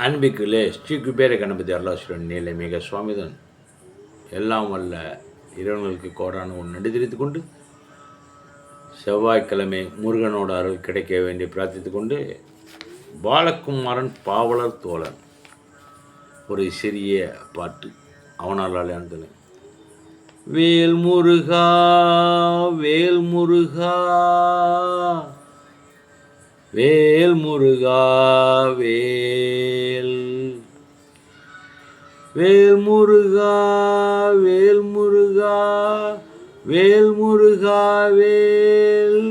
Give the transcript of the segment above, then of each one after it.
அன்பிற்குள்ளே ஸ்ரீ குபேர கணபதி அருளாசுரன் நீலமேக சுவாமிதான் எல்லாம் வல்ல இறைவனுக்கு கோடான ஒரு நன்றி தெரிவித்துக் கொண்டு செவ்வாய்க்கிழமை முருகனோட அருள் கிடைக்க வேண்டி பிரார்த்தித்துக் கொண்டு பாலகுமாரன் பாவலர் தோழன் ஒரு சிறிய பாட்டு அவனால் அழையாந்தது. வேல் முருகா வேல் முருகா வேல் முருகா வேல் வேல் முருகா வேல் முருகா வேல் முருகா வேல்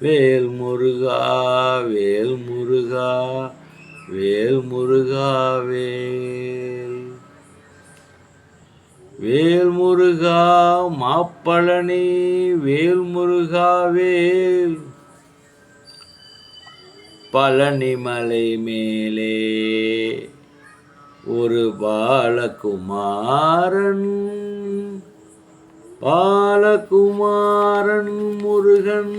வேல் முருகா வேல் முருகா வேல் முருகா வேல் வேல் முருகா மாப்பழனி வேல் முருகா வேல் பழனிமலை மேலே ஒரு பாலகுமாரன் பாலகுமாரன் முருகன்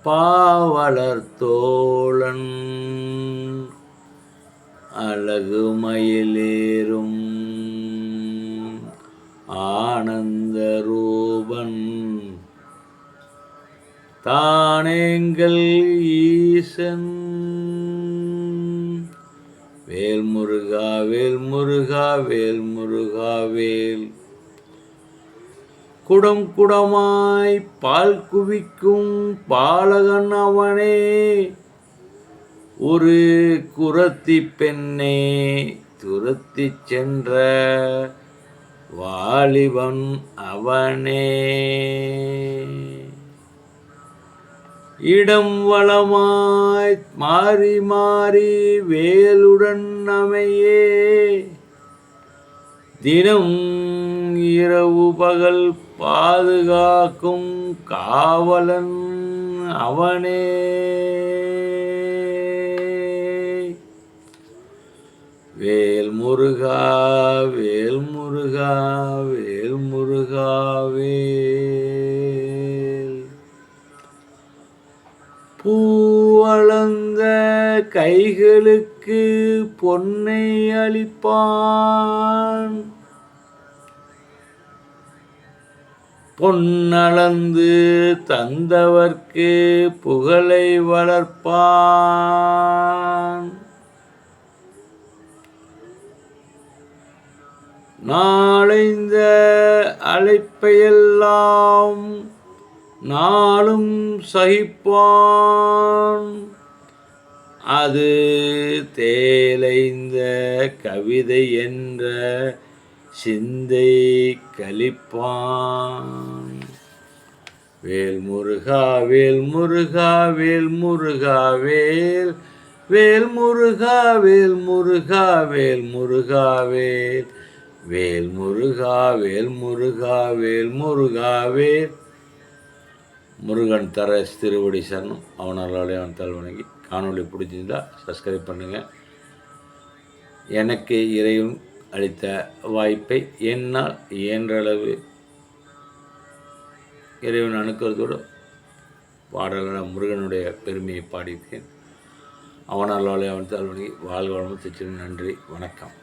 பாவலர் தோழன் அழகு மயிலேறும் ஆனந்த ரூபன் தானேங்கள் ஈசன். வேல் முருகா வேல் முருகா வேல் முருகா வேல் குடம் குடமாய் பால் குவிக்கும் பாலகன் அவனே ஒரு குரத்தி பெண்ணே துரத்தி சென்ற வாலிபன் அவனே. இடம் வளமாய் மாறி மாறி வேலுடன் அமையே தினம் இரவு பகல் பாதுகாக்கும் காவலன் அவனே. வேல் முருகா வேல் முருகா வேல் முருகா வேல் பூவளந்த கைகளுக்கு பொன்னை அளிப்பான் பொன்னளந்து தந்தவர்க்கு புகழை வளர்ப்பான். நாளைந்த அழைப்பையெல்லாம் நாளும் சகிப்பான் அது தேலைந்த கவிதை என்ற சிந்தை கழிப்பான். வேல் முருகா வேல் முருகா வேல் முருகா வேல் வேல் முருகா வேல் முருகா வேல் முருகா வேல் வேல் முருகா வேல் முருகா வேல் முருகா வேல். முருகன் தர திருவடி சரணம். அவனால் அவன் வணங்கி காணொலி பிடிச்சிருந்தா சப்ஸ்கிரைப் பண்ணுங்கள். எனக்கு இறைவன் அளித்த வாய்ப்பை என்னால் இயன்றளவு இறைவன் அணுக்கிறதோடு பாடலான முருகனுடைய பெருமையை பாடியிருக்கேன். அவனால் அவன் வணங்கி வாழ்வாழ்வு திருச்சி. நன்றி, வணக்கம்.